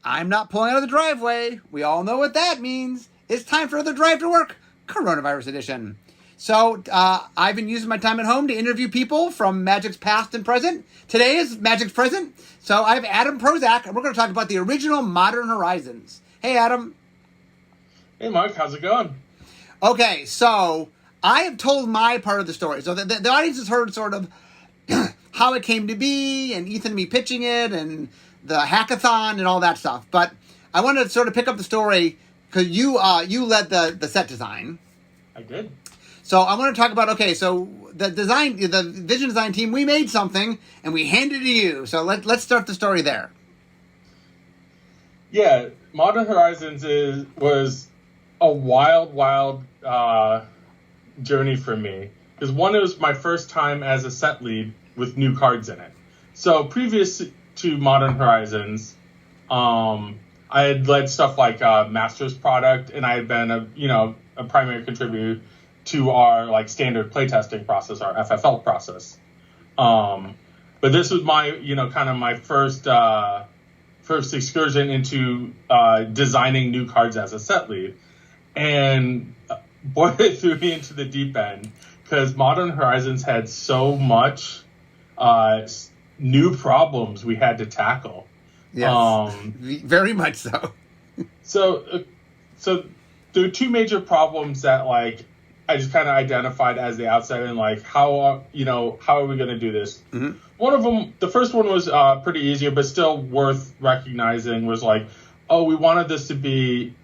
I'm not pulling out of the driveway. We all know what that means. It's time for the Drive to Work, Coronavirus Edition. So I've been using my time at home to interview people from Magic's past and present. Today is Magic's present. So I have Adam Prosak, and we're going to talk about the original Modern Horizons. Hey, Adam. Hey, Mark. How's it going? Okay, so I have told my part of the story. So the audience has heard sort of how it came to be, and Ethan and me pitching it, and the hackathon, and all that stuff. But I wanted to sort of pick up the story because you led the set design. I did. So I want to talk about, okay, so the vision design team, we made something, and we handed it to you. So let's start the story there. Yeah, Modern Horizons was a wild journey for me. Because one, it was my first time as a set lead with new cards in it. So previous to Modern Horizons, I had led stuff like Masters product, and I had been a primary contributor to our standard playtesting process, our FFL process. But this was my kind of my first excursion into designing new cards as a set lead, and boy, it threw me into the deep end because Modern Horizons had so much new problems we had to tackle. Yes, very much so. So there are two major problems that I just kind of identified as the outset, and how are we going to do this? Mm-hmm. One of them, the first one was pretty easier, but still worth recognizing, was we wanted this to be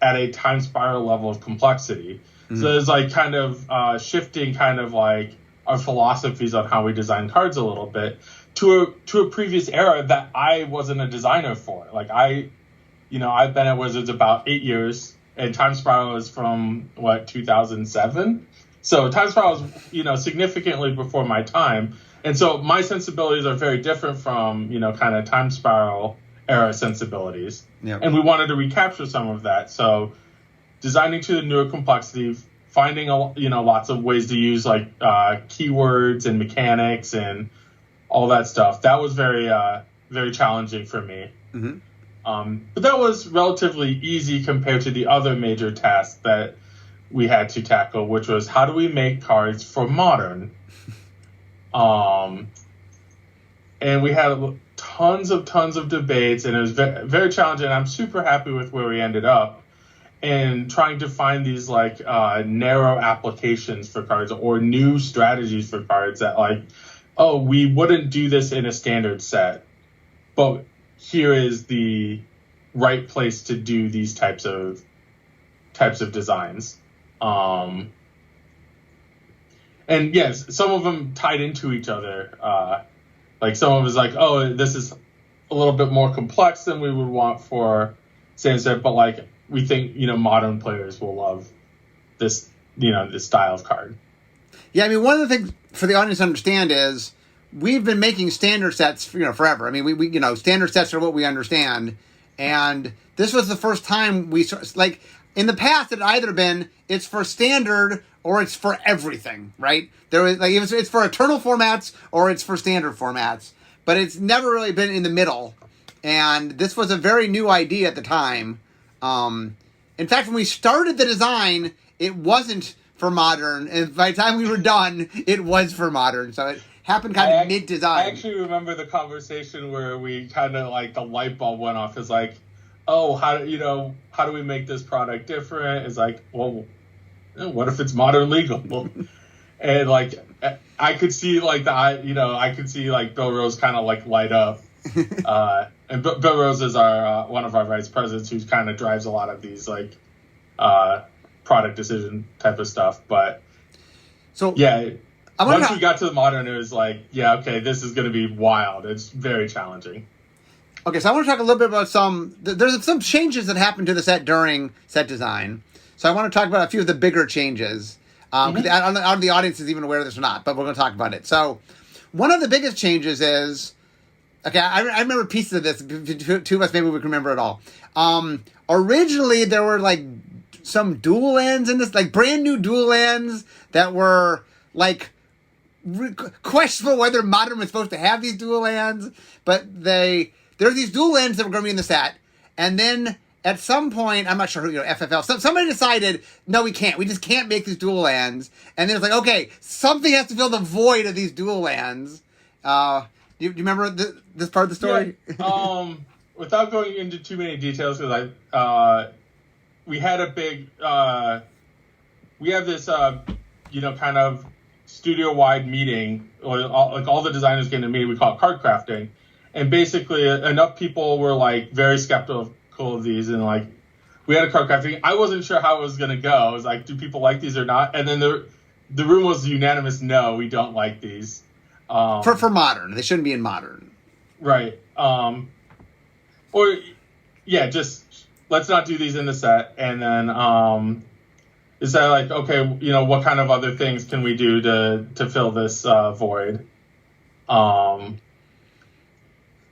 at a time spiral level of complexity. Mm-hmm. So there's kind of shifting our philosophies on how we design cards a little bit to a previous era that I wasn't a designer for. I've been at Wizards about 8 years. And Time Spiral is from 2007. So Time Spiral is significantly before my time, and so my sensibilities are very different from kind of Time Spiral era sensibilities. Yep. And we wanted to recapture some of that. So designing to the newer complexity, finding lots of ways to use keywords and mechanics and all that stuff. That was very very challenging for me. Mm-hmm. But that was relatively easy compared to the other major tasks that we had to tackle, which was how do we make cards for Modern? And we had tons of debates, and it was very, very challenging. I'm super happy with where we ended up, and trying to find these narrow applications for cards or new strategies for cards that we wouldn't do this in a standard set, but here is the right place to do these types of designs. And yes, some of them tied into each other. Some of it is this is a little bit more complex than we would want for standard set, but we think, modern players will love this, this style of card. Yeah, I mean, one of the things for the audience to understand is we've been making standard sets, forever. I mean, we standard sets are what we understand, and this was the first time we in the past it had either been it's for standard or it's for everything, right? There was it's for eternal formats or it's for standard formats, but it's never really been in the middle. And this was a very new idea at the time. In fact, when we started the design, it wasn't for Modern, and by the time we were done, it was for Modern. So it happened kind of mid-design. I actually remember the conversation where we kind of the light bulb went off. It's how do we make this product different? It's what if it's Modern legal? And I could see I could see Bill Rose kind of light up. And Bill Rose is our one of our vice presidents who kind of drives a lot of these product decision type of stuff. But so yeah. Once we got to the Modern, it was okay, this is going to be wild. It's very challenging. Okay, so I want to talk a little bit about there's some changes that happened to the set during set design. So I want to talk about a few of the bigger changes. Because I don't know if the audience is even aware of this or not, but we're going to talk about it. So one of the biggest changes is, okay, I remember pieces of this. Two of us maybe we can remember it all. Originally, there were some dual lands in this, brand new dual lands that were questionable whether Modern was supposed to have these dual lands, but there's these dual lands that were going to be in the set, And then at some point, I'm not sure who, FFL, somebody decided, no, we can't. We just can't make these dual lands. And then it's like, okay, something has to fill the void of these dual lands. Do you remember this part of the story? Yeah, without going into too many details, because we had a big, we have this, kind of studio-wide meeting, or all the designers get in a meeting. We call it card crafting, and basically enough people were like very skeptical of these, and like we had a card crafting. I wasn't sure how it was going to go. I was like, do people like these or not? And then the room was unanimous. No, we don't like these. For modern, they shouldn't be in modern. Right. Just let's not do these in the set. And then is that like, okay, what kind of other things can we do to fill this void? And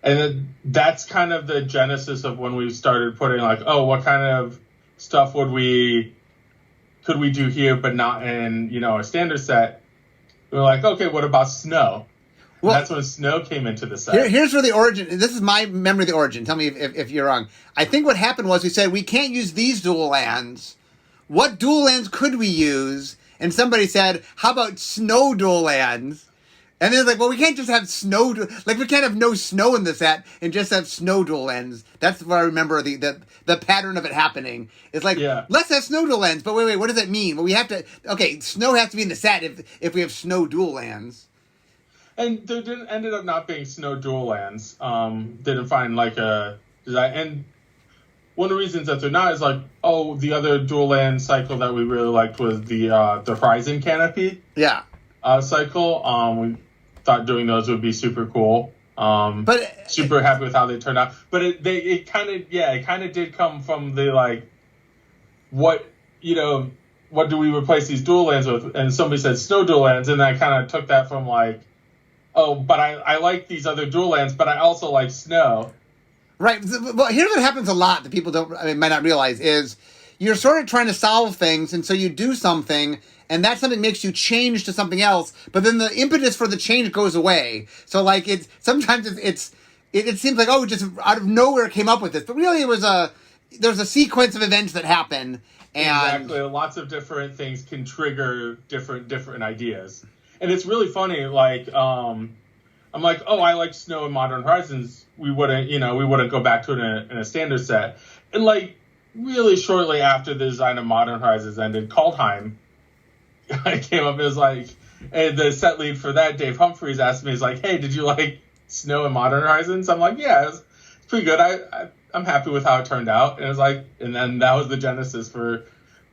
then that's kind of the genesis of when we started putting like, oh, what kind of stuff could we do here, but not in, a standard set? We were like, okay, what about snow? Well, that's when snow came into the set. Here's where the origin, this is my memory of the origin. Tell me if you're wrong. I think what happened was we said, we can't use these dual lands. What dual lands could we use? And somebody said, how about snow dual lands? And then it's like, well, we can't just have snow, we can't have no snow in the set and just have snow dual lands. That's what I remember the pattern of it happening. It's like, let's have snow dual lands, but wait, what does that mean? Well, we have to, snow has to be in the set if we have snow dual lands. And there ended up not being snow dual lands. Didn't find like a design. And one of the reasons that they're not is like, the other dual land cycle that we really liked was the Horizon Canopy. Yeah. Cycle. We thought doing those would be super cool. But super happy with how they turned out. But it kind of did come from the like, what do we replace these dual lands with? And somebody said snow dual lands, and I kind of took that from like, but I like these other dual lands, but I also like snow. Right. Well, here's what happens a lot that people might not realize is you're sort of trying to solve things, and so you do something, and that something makes you change to something else, but then the impetus for the change goes away. So like it seems like, just out of nowhere came up with this, but really there's a sequence of events that happen. And exactly. Lots of different things can trigger different ideas. And it's really funny, like, I'm like, I like snow in Modern Horizons. We wouldn't go back to it in a standard set. And like, really shortly after the design of Modern Horizons ended, Kaldheim came up and was like, and the set lead for that, Dave Humphreys, asked me, he's like, hey, did you like snow in Modern Horizons? I'm like, yeah, it's pretty good. I'm happy with how it turned out. And it was like, and then that was the genesis for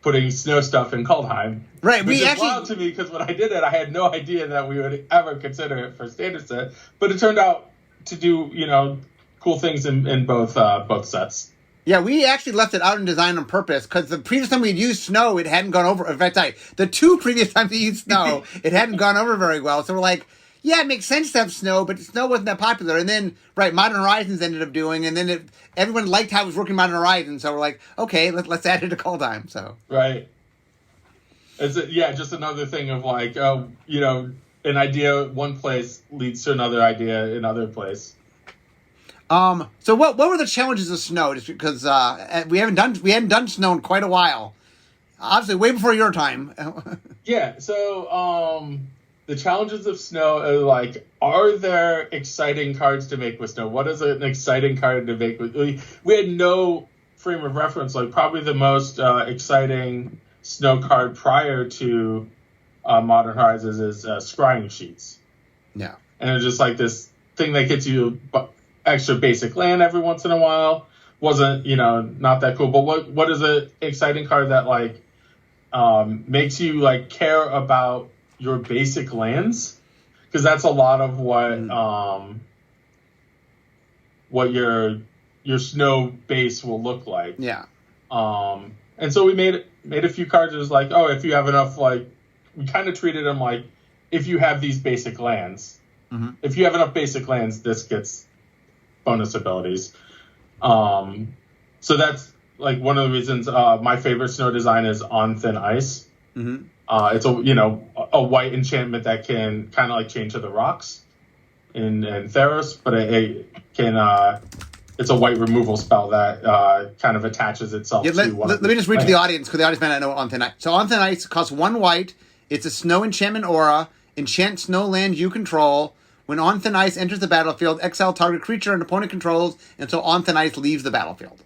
putting snow stuff in Kaldheim. Right. Which is wild to me because when I did it, I had no idea that we would ever consider it for standard set. But it turned out to do, cool things in both sets. Yeah, we actually left it out in design on purpose because the previous time we'd used snow, it hadn't gone over. In fact, the two previous times we used snow, it hadn't gone over very well. So we're like, yeah, it makes sense to have snow, but snow wasn't that popular. And then, Modern Horizons ended up doing, and then everyone liked how it was working Modern Horizons. So we're like, okay, let's add it to Kaldheim. So right, just another thing of like, an idea one place leads to another idea in another place. So what were the challenges of snow? Just because we hadn't done snow in quite a while. Obviously, way before your time. Yeah. So the challenges of snow are like, are there exciting cards to make with snow? What is an exciting card to make with? We had no frame of reference. Like probably the most exciting snow card prior to Modern Horizons is Scrying Sheets. Yeah. And it's just like this thing that gets you extra basic land every once in a while. Wasn't, not that cool. But what is an exciting card that like makes you like care about your basic lands? Because that's a lot of what your snow base will look like. Yeah. And so we made a few cards. It was like, if you have enough, like we kind of treated them like, if you have these basic lands, if you have enough basic lands, this gets bonus abilities. So that's like one of the reasons my favorite snow design is On Thin Ice. Mm-hmm. It's a white enchantment that can kind of like chain to the rocks in Theros, but it can it's a white removal spell that kind of attaches itself to one. Let me just read to the audience, because the audience may not know On Thin Ice. So On Thin Ice costs 1 white. It's a snow enchantment aura. Enchant snow land you control. When On Thin Ice enters the battlefield, exile target creature and opponent controls until On Thin Ice leaves the battlefield.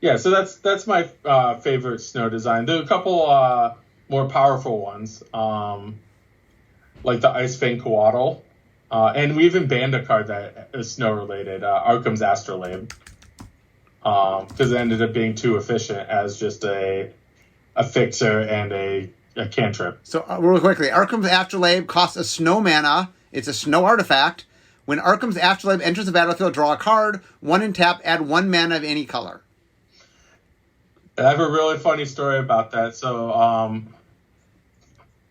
Yeah, so that's my favorite snow design. There are a couple more powerful ones, like the Ice Fang Coatl. And we even banned a card that is snow-related, Arkham's Astrolabe, because it ended up being too efficient as just a fixer and a cantrip. So, real quickly, Arkham's Astrolabe costs a snow mana. It's a snow artifact. When Arkham's Astrolabe enters the battlefield, draw a card. 1 in tap, add 1 mana of any color. I have a really funny story about that. So,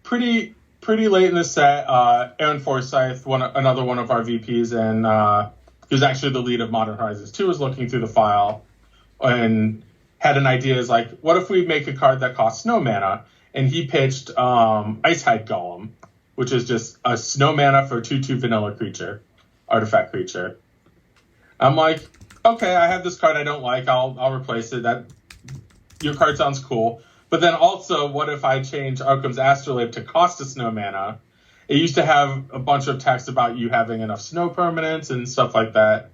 pretty late in the set, Aaron Forsyth, another one of our VPs, and he was actually the lead of Modern Horizons 2, was looking through the file and had an idea, is like, what if we make a card that costs snow mana? And he pitched Icehide Golem, which is just a snow mana for a 2/2 vanilla creature, artifact creature. I'm like, okay, I have this card I don't like. I'll replace it. Your card sounds cool. But then also, what if I change Arkham's Astrolabe to cost a snow mana? It used to have a bunch of text about you having enough snow permanents and stuff like that.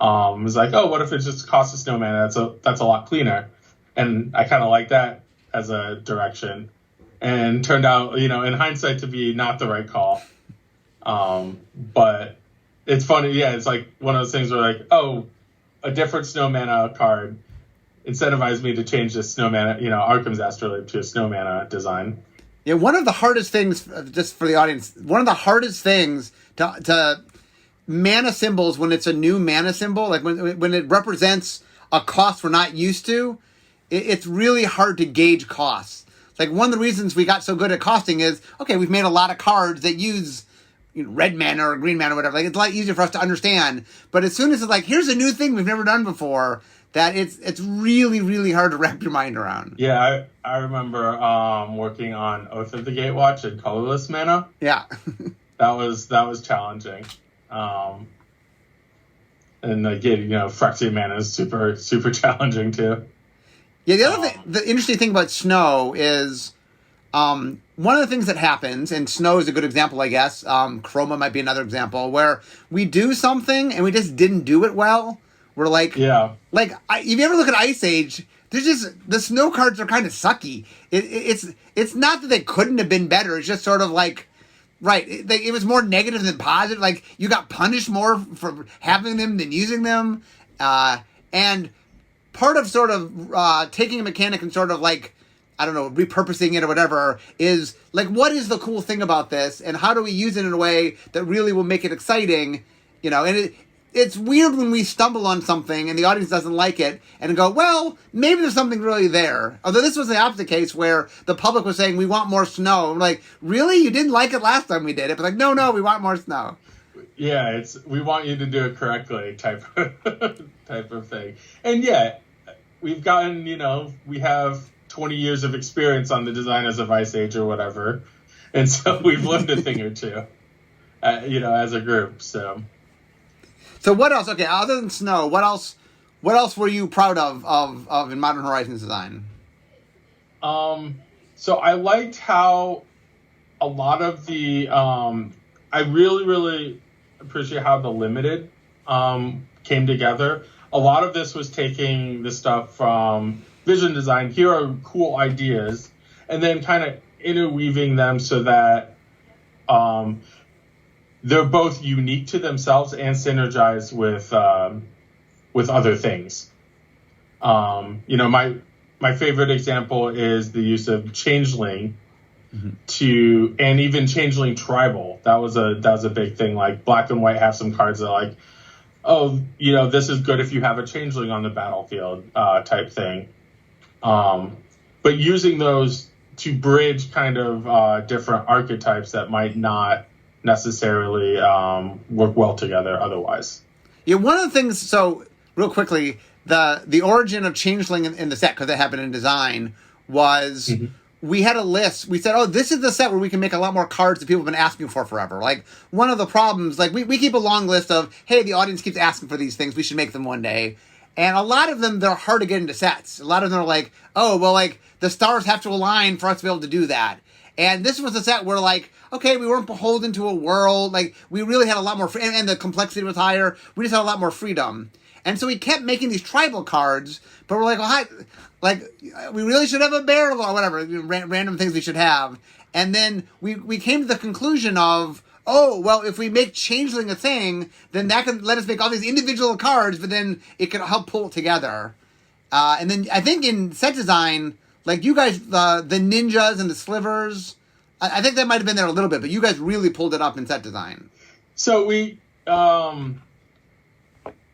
It was like, oh, what if it just costs a snow mana? That's a lot cleaner. And I kind of like that as a direction. And turned out, in hindsight, to be not the right call. But it's funny. Yeah, it's like one of those things where like, oh, a different snow mana card incentivized me to change this snow mana, Arkham's Astrolabe to a snow mana design. Yeah, one of the hardest things, just for the audience, one of the hardest things to mana symbols when it's a new mana symbol, like when it represents a cost we're not used to, it's really hard to gauge costs. Like, one of the reasons we got so good at costing is, okay, we've made a lot of cards that use red mana or green mana or whatever. Like, it's a lot easier for us to understand. But as soon as it's like, here's a new thing we've never done before, that it's really, really hard to wrap your mind around. Yeah, I remember working on Oath of the Gatewatch and colorless mana. Yeah. that was challenging. And again, Phyrexian mana is super, super challenging too. Yeah, the other thing, the interesting thing about snow is one of the things that happens, and snow is a good example, I guess. Chroma might be another example, where we do something and we just didn't do it well. We're like, yeah. Like, if you ever look at Ice Age, there's just, the snow cards are kind of sucky. It's not that they couldn't have been better. It's just sort of like, right, it was more negative than positive. Like, you got punished more for having them than using them. And part of sort of taking a mechanic and sort of like, I don't know, repurposing it or whatever is like, what is the cool thing about this? And how do we use it in a way that really will make it exciting? And it's weird when we stumble on something and the audience doesn't like it and go, well, maybe there's something really there. Although this was the opposite case where the public was saying, we want more snow. I'm like, really? You didn't like it last time we did it? But like, no, we want more snow. Yeah, we want you to do it correctly type of thing. And yeah, we've gotten, we have 20 years of experience on the designers of Ice Age or whatever. And so we've learned a thing or two, as a group. So what else? Okay, other than snow, what else were you proud of in Modern Horizons design? So I liked how a lot of the, I really, really appreciate how the limited came together. A lot of this was taking the stuff from Vision Design. Here are cool ideas, and then kind of interweaving them so that they're both unique to themselves and synergize with other things. My favorite example is the use of Changeling and even Changeling Tribal. That was a big thing. Like, Black and White have some cards that are like, oh, this is good if you have a Changeling on the battlefield type thing. But using those to bridge kind of different archetypes that might not necessarily work well together otherwise. Yeah, one of the things, so real quickly, the origin of Changeling in the set, because it happened in design, was we had a list. We said, oh, this is the set where we can make a lot more cards that people have been asking for forever. Like, one of the problems, like, we keep a long list of, hey, the audience keeps asking for these things. We should make them one day. And a lot of them, they're hard to get into sets. A lot of them are like, oh, well, like, the stars have to align for us to be able to do that. And this was a set where, like, okay, we weren't beholden to a world. Like, we really had a lot more, and the complexity was higher. We just had a lot more freedom. And so we kept making these tribal cards, but we're like, well, like, we really should have a bear or whatever, random things we should have. And then we came to the conclusion of, oh, well, if we make Changeling a thing, then that can let us make all these individual cards, but then it can help pull it together. And then I think in set design, like, you guys, the ninjas and the slivers, I think that might have been there a little bit, but you guys really pulled it up in set design. So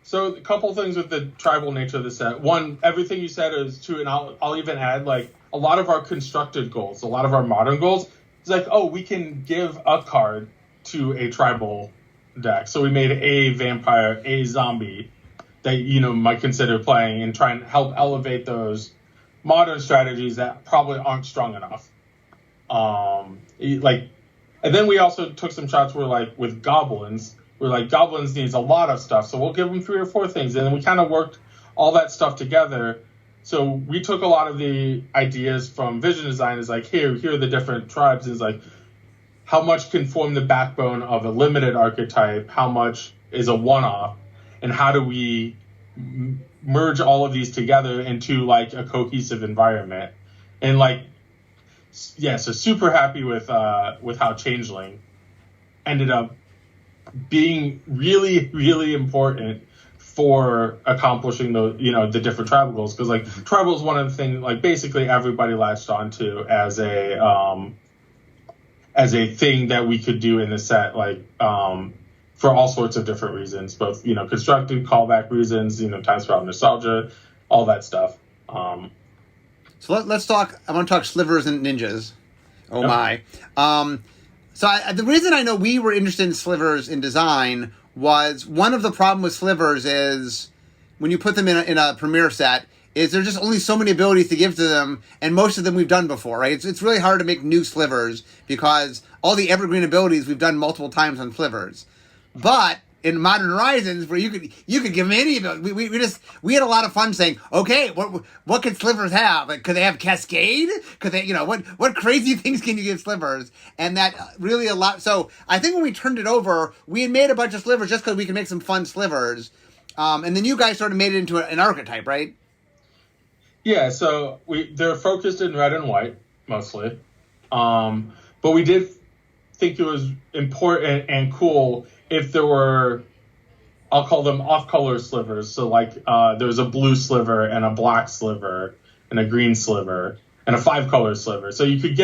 so a couple things with the tribal nature of the set. One, everything you said is true, and I'll even add, like, a lot of our constructed goals, a lot of our modern goals, it's like, oh, we can give a card to a tribal deck. So we made a vampire, a zombie that, you know, might consider playing and try and help elevate those modern strategies that probably aren't strong enough. And then we also took some shots where, like, with goblins, we're like, goblins needs a lot of stuff, so we'll give them 3 or 4 things. And then we kind of worked all that stuff together. So we took a lot of the ideas from vision design. Is like, here are the different tribes. Is like, how much can form the backbone of a limited archetype? How much is a one-off? And how do we merge all of these together into, like, a cohesive environment? And, like, yeah, so super happy with how Changeling ended up being really, really important for accomplishing the different tribal goals. Because, like, tribal is one of the things, like, basically everybody latched onto as a thing that we could do in the set, like, for all sorts of different reasons, both, you know, constructed callback reasons, you know, time spiral nostalgia, all that stuff. So let's talk. I want to talk slivers and ninjas. Oh, yep. My. So the reason I know we were interested in slivers in design was one of the problem with slivers is when you put them in a premiere set is there's just only so many abilities to give to them, and most of them we've done before, right? It's really hard to make new slivers because all the evergreen abilities we've done multiple times on slivers. But in Modern Horizons, where you could give them any ability, we had a lot of fun saying, okay, what could slivers have? Like, could they have Cascade? Could they, you know, what crazy things can you give slivers? And that really a lot. So I think when we turned it over, we had made a bunch of slivers just because we could make some fun slivers. And then you guys sort of made it into an archetype, right? Yeah. So they're focused in red and white mostly, but we did think it was important and cool if there were, I'll call them off-color slivers. So, like, there's a blue sliver and a black sliver and a green sliver and a 5-color sliver. So you could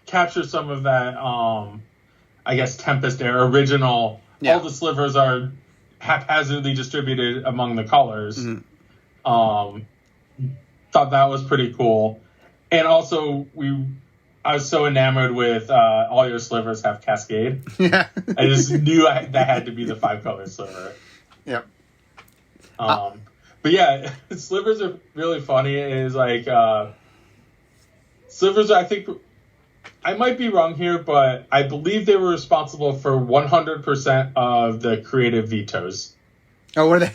capture some of that, I guess, Tempest era original. Yeah. All the slivers are haphazardly distributed among the colors. Mm-hmm. Thought that was pretty cool. And also, I was so enamored with all your slivers have Cascade. Yeah. I just knew that had to be the 5-color sliver. Yep. But yeah, slivers are really funny. It is like slivers, I think, I might be wrong here, but I believe they were responsible for 100% of the creative vetoes. Oh, were they?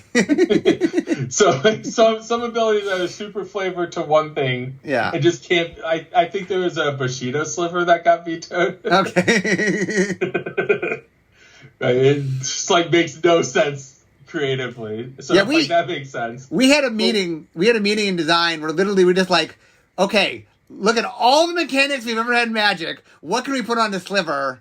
So some abilities that are super flavored to one thing. Yeah. And just can't. I think there was a Bushido sliver that got vetoed. Okay. Right, it just, like, makes no sense creatively. So yeah, like, that makes sense. We had a meeting. We had a meeting in design where literally we're just like, okay, look at all the mechanics we've ever had in Magic. What can we put on the sliver?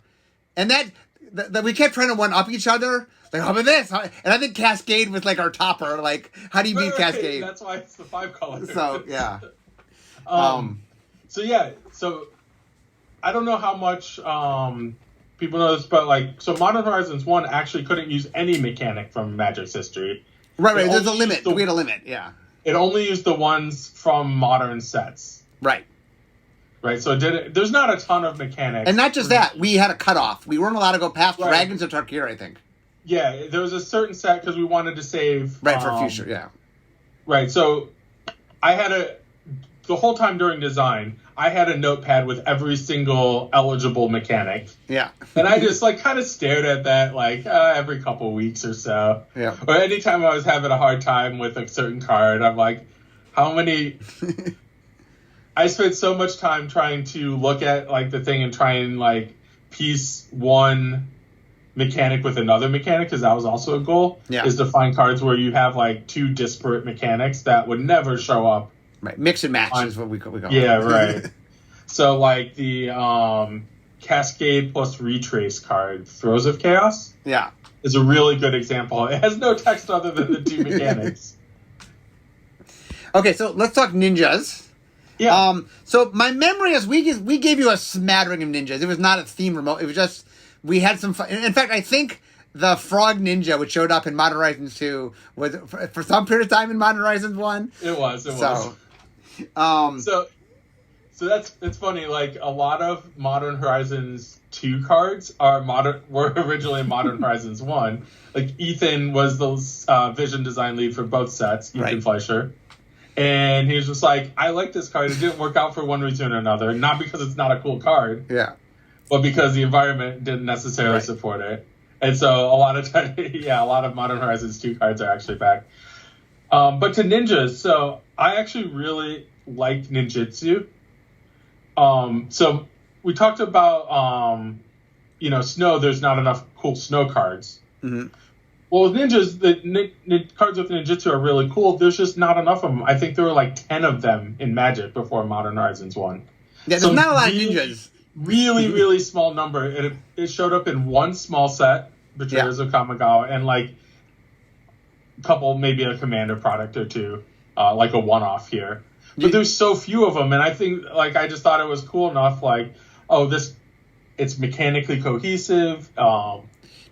And that we kept trying to one up each other. Like, how about this? And I think Cascade was, like, our topper. Like, how do you beat Cascade? That's why it's the 5-color. So, yeah. So, yeah. So, I don't know how much people know this, but, like, so Modern Horizons 1 actually couldn't use any mechanic from Magic's history. Right. There's a limit. We had a limit, yeah. It only used the ones from modern sets. Right. Right, so there's not a ton of mechanics. And not just that, we had a cutoff. We weren't allowed to go past Dragons of Tarkir, I think. Yeah, there was a certain set because we wanted to save... Right, for future, yeah. Right, so I had the whole time during design, I had a notepad with every single eligible mechanic. Yeah. And I just like kind of stared at that like every couple weeks or so. Yeah. Or anytime I was having a hard time with a certain card, I'm like, how many... I spent so much time trying to look at like the thing and try and like piece one mechanic with another mechanic, because that was also a goal, is to find cards where you have like two disparate mechanics that would never show up. Right, mix and match is what we call it. Yeah, right. So like the Cascade plus Retrace card, Throes of Chaos, is a really good example. It has no text other than the two mechanics. Okay, so let's talk ninjas. Yeah. So my memory is we gave you a smattering of ninjas. It was not a theme remote. It was just we had some fun. In fact, I think the Frog Ninja, which showed up in Modern Horizons 2, was for some period of time in Modern Horizons 1. It was. So it's funny. Like a lot of Modern Horizons 2 cards were originally in Modern Horizons 1. Like Ethan was the vision design lead for both sets, Ethan Fleischer. And he was just like, I like this card. It didn't work out for one reason or another. Not because it's not a cool card. Yeah. But because the environment didn't necessarily support it. And so a lot of times, a lot of Modern Horizons 2 cards are actually back. But to ninjas, so I actually really like ninjutsu. So we talked about, snow, there's not enough cool snow cards. Mm-hmm. Well, with ninjas, the cards with ninjutsu are really cool. There's just not enough of them. I think there were like 10 of them in Magic before Modern Horizons 1. Yeah, there's not a lot of ninjas. Really, really small number. It showed up in one small set, Betrayers of Kamigawa, and like a couple, maybe a commander product or two, like a one-off here. But there's so few of them, and I think, like, I just thought it was cool enough, like, it's mechanically cohesive.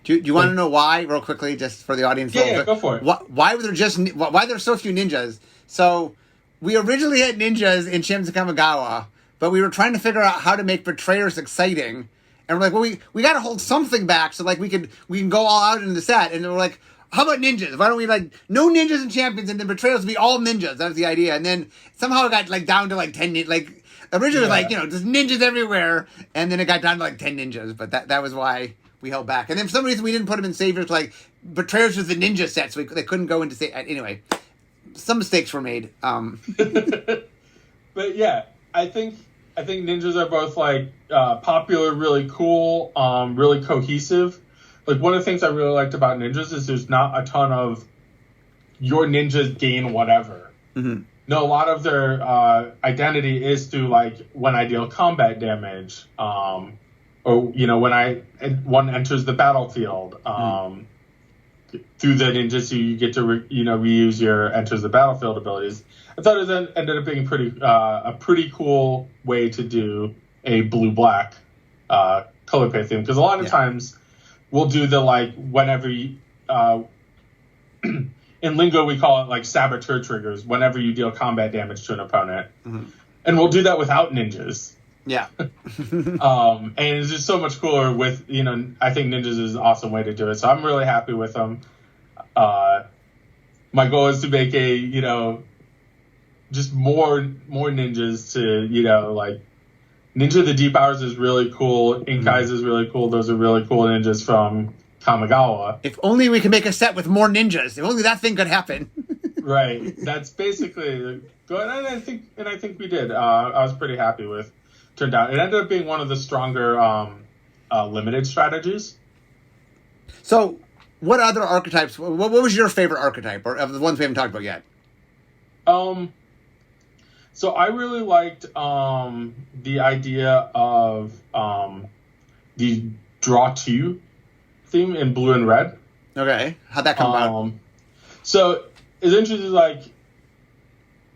Do you want to know why, real quickly, just for the audience? Yeah, go for it. Why there are so few ninjas? So we originally had ninjas in Shims and Kamigawa, but we were trying to figure out how to make Betrayers exciting, and we're like, well, we got to hold something back so like we can go all out in the set, and we're like, how about ninjas? Why don't we like no ninjas and champions, and then Betrayers will be all ninjas? That was the idea, and then somehow it got like down to like 10. Like originally, just ninjas everywhere, and then it got down to like 10 ninjas. But that was why we held back. And then for some reason we didn't put them in Saviors. Like Betrayers was the ninja set, so they couldn't go into anyway. Some mistakes were made. But yeah, I think ninjas are both like popular, really cool, really cohesive. Like one of the things I really liked about ninjas is there's not a ton of your ninjas gain whatever. Mm-hmm. No, a lot of their identity is through like when I deal combat damage, or when one enters the battlefield. Through the ninjutsu, you get to reuse your enters the battlefield abilities. I thought it ended up being a pretty cool way to do a blue-black color pair theme, because a lot of times we'll do the like whenever you, in lingo we call it like saboteur triggers whenever you deal combat damage to an opponent, and we'll do that without ninjas. Yeah. And it's just so much cooler with, I think ninjas is an awesome way to do it. So I'm really happy with them. My goal is to make just more ninjas to, like Ninja the Deep Hours is really cool. Inkai's is really cool. Those are really cool ninjas from Kamigawa. If only we could make a set with more ninjas. If only that thing could happen. Right. That's basically good. And I think we did. I was pretty happy with. Turned out it ended up being one of the stronger limited strategies. So, what other archetypes? What was your favorite archetype, or of the ones we haven't talked about yet? So I really liked the idea of the draw two theme in blue and red. Okay, how'd that come about? So it's interesting, like.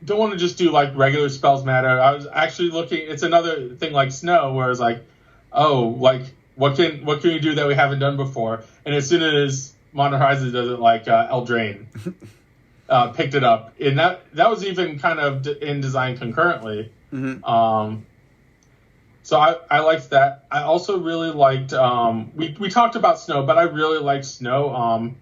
Don't want to just do like regular spells matter. I was actually looking. It's another thing like snow, where it's like, oh, like what can we do that we haven't done before? And as soon as Modern Horizons does it, like Eldraine picked it up, and that was even kind of in design concurrently. Mm-hmm. So I liked that. I also really liked. We talked about snow, but I really liked snow.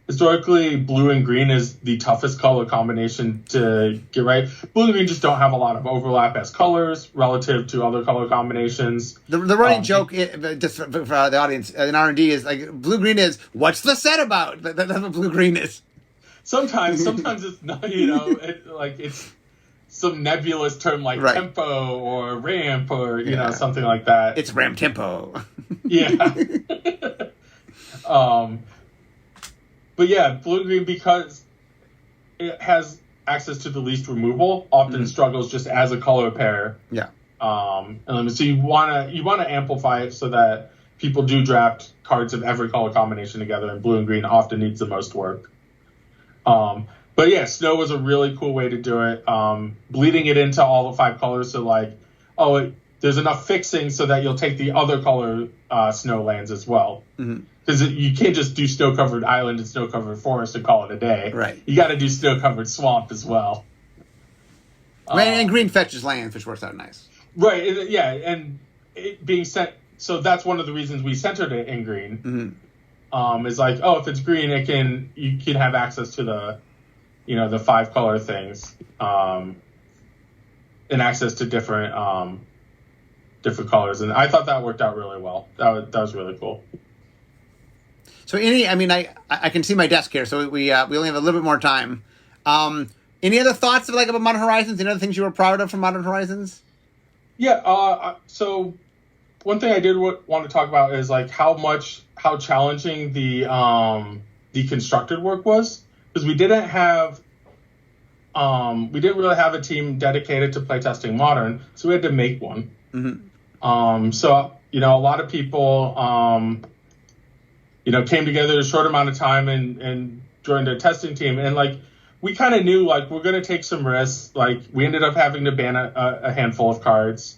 historically, blue and green is the toughest color combination to get right. Blue and green just don't have a lot of overlap as colors relative to other color combinations. The running joke, just for the audience in R&D, is like blue-green is, what's the set about? That's what blue-green is. Sometimes it's not, it's some nebulous term like tempo or ramp or, something like that. It's ramp tempo. Yeah. But yeah, blue-green, because it has access to the least removal, often struggles just as a color pair. Yeah. And so you wanna amplify it so that people do draft cards of every color combination together, and blue and green often needs the most work. But yeah, snow was a really cool way to do it. Bleeding it into all the 5 colors, so there's enough fixing so that you'll take the other color snow lands as well. Because you can't just do snow-covered island and snow-covered forest and call it a day. Right. You got to do snow-covered swamp as well. And green fetches land, which works out nice. Right. Yeah, and it being sent. So that's one of the reasons we centered it in green. Is like, if it's green, you can have access to the 5 color things, and access to different colors. And I thought that worked out really well. That was really cool. So I can see my desk here, so we only have a little bit more time. Any other thoughts about Modern Horizons? Any other things you were proud of from Modern Horizons? Yeah. So one thing I did want to talk about is how challenging the constructed work was, because we didn't really have a team dedicated to playtesting Modern, so we had to make one. So a lot of people came together in a short amount of time and joined a testing team, and we kind of knew we're going to take some risks. We ended up having to ban a handful of cards.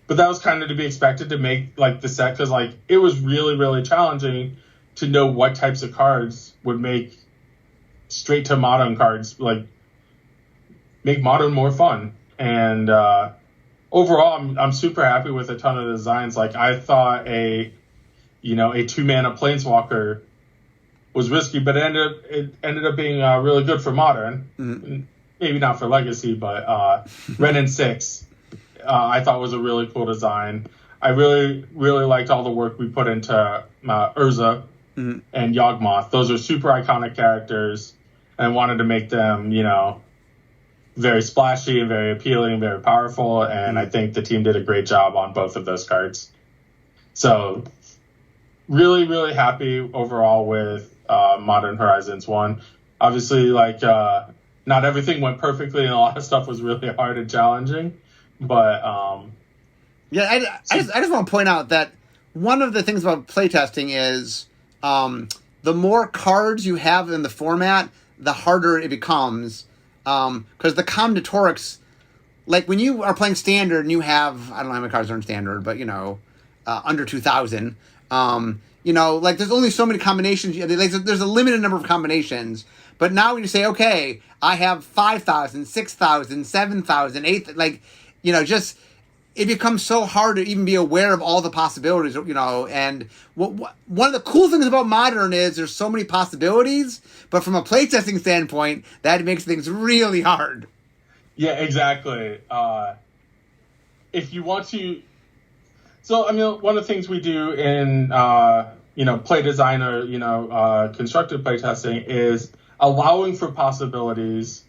But that was kind of to be expected to make the set, because it was really, really challenging to know what types of cards would make straight to Modern cards, make Modern more fun. And overall, I'm super happy with a ton of the designs. I thought a 2-mana Planeswalker was risky, but it ended up being really good for Modern. Maybe not for Legacy, but Ren and 6. I thought was a really cool design. I really, really liked all the work we put into Urza and Yawgmoth. Those are super iconic characters, and I wanted to make them, very splashy and very appealing, very powerful, and I think the team did a great job on both of those cards. So really, really happy overall with Modern Horizons 1. Obviously, not everything went perfectly, and a lot of stuff was really hard and challenging. But I just want to point out that one of the things about playtesting is the more cards you have in the format, the harder it becomes. Because the combinatorics, when you are playing Standard and you have, I don't know how many cards are in Standard, but under 2,000. There's only so many combinations. There's a limited number of combinations. But now when you say, okay, I have 5,000, 6,000, 7,000, 8,000, it becomes so hard to even be aware of all the possibilities, and one of the cool things about Modern is there's so many possibilities, but from a playtesting standpoint, that makes things really hard. Yeah, exactly. If you want to... So, one of the things we do in, play designer, constructive playtesting is allowing for possibilities,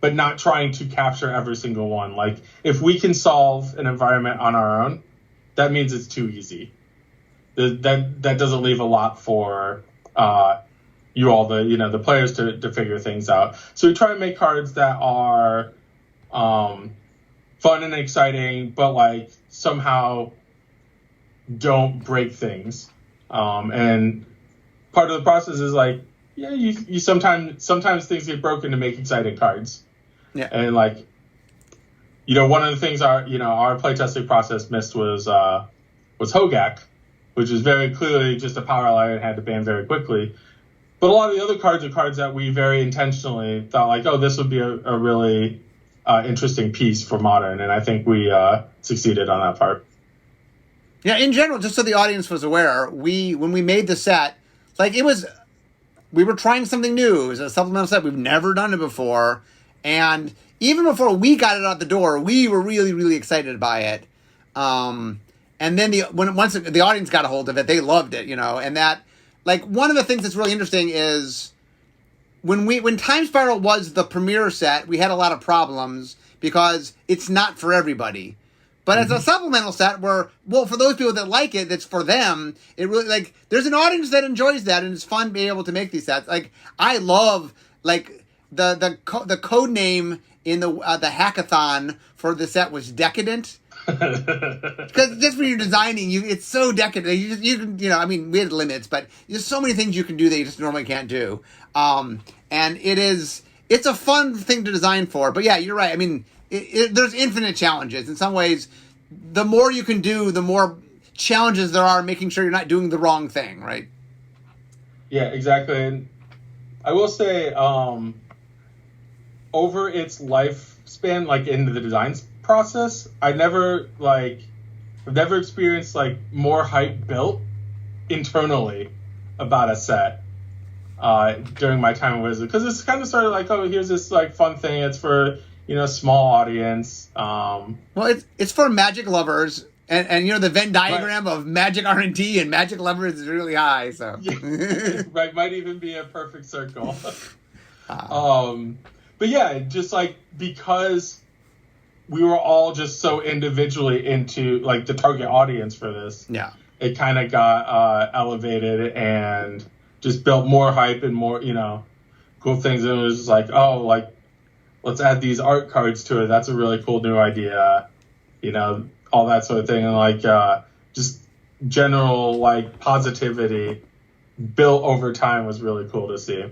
but not trying to capture every single one. If we can solve an environment on our own, that means it's too easy. That doesn't leave a lot for you all, the players to figure things out. So we try to make cards that are fun and exciting, but somehow don't break things. And part of the process is you sometimes things get broken to make exciting cards. Yeah. And one of the things our playtesting process missed was Hogak, which is very clearly just a power ally and had to ban very quickly. But a lot of the other cards are cards that we very intentionally thought this would be a really interesting piece for Modern, and I think we succeeded on that part. Yeah, in general, just so the audience was aware, when we made the set, it was we were trying something new. It was a supplemental set. We've never done it before. And even before we got it out the door, we were really, really excited by it. And then once the audience got a hold of it, they loved it, and that, like, one of the things that's really interesting is when Time Spiral was the premiere set, we had a lot of problems because it's not for everybody. But as a supplemental set where, well, for those people that like it, that's for them, it really, like, there's an audience that enjoys that, and it's fun being able to make these sets. Like, I love, like, the code name in the hackathon for the set was Decadent. Because just when you're designing, it's so decadent. You can, I mean, we had limits, but there's so many things you can do that you just normally can't do. And it's a fun thing to design for. But yeah, you're right. I mean, there's infinite challenges. In some ways, the more you can do, the more challenges there are making sure you're not doing the wrong thing, right? Yeah, exactly. And I will say, over its lifespan, like in the design process, I've never experienced like more hype built internally about a set during my time with Wizard, because it's kind of started like, oh, here's this like fun thing. It's for small audience. Well, it's for Magic lovers, and the Venn diagram of Magic R&D and Magic lovers is really high. So right, might even be a perfect circle. But yeah, just like because we were all just so individually into like the target audience for this. Yeah. It kind of got elevated and just built more hype and more, cool things. And it was just like, oh, like, let's add these art cards to it. That's a really cool new idea. All that sort of thing. And like, just general like positivity built over time was really cool to see.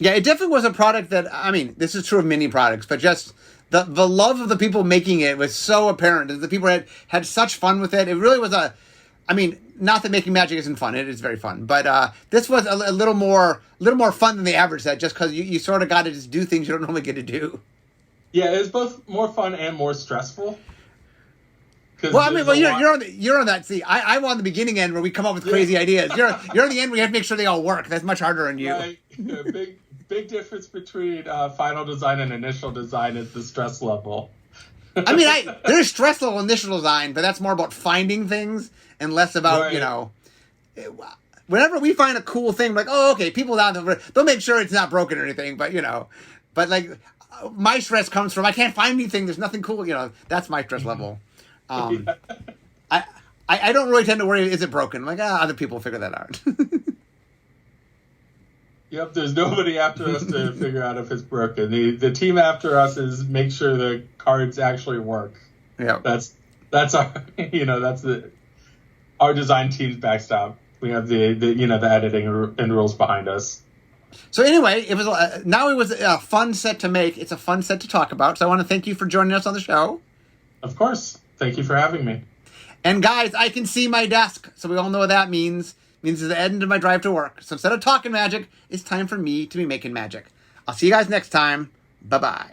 Yeah, it definitely was a product that, I mean, this is true of many products, but just the love of the people making it was so apparent. The people had such fun with it. It really was not that making Magic isn't fun. It is very fun. But this was a little more fun than the average set, just because you sort of got to just do things you don't normally get to do. Yeah, it was both more fun and more stressful. Well, I mean, you're on that. See, I'm on the beginning end where we come up with crazy ideas. You're on the end where you have to make sure they all work. That's much harder on you. Right. Big difference between final design and initial design is the stress level. I mean, there's stress level initial design, but that's more about finding things and less about, whenever we find a cool thing, like, oh, okay, people out there, they'll make sure it's not broken or anything, but, but like, my stress comes from, I can't find anything, there's nothing cool, that's my stress level. I don't really tend to worry, is it broken? I'm like, other people will figure that out. Yep, there's nobody after us to figure out if it's broken. The team after us is make sure the cards actually work. Yeah, that's our that's our design team's backstop. We have the editing and rules behind us. So anyway, it was a fun set to make. It's a fun set to talk about. So I want to thank you for joining us on the show. Of course, thank you for having me. And guys, I can see my desk, so we all know what that means. Means it's the end of my drive to work. So instead of talking magic, it's time for me to be making magic. I'll see you guys next time. Bye-bye.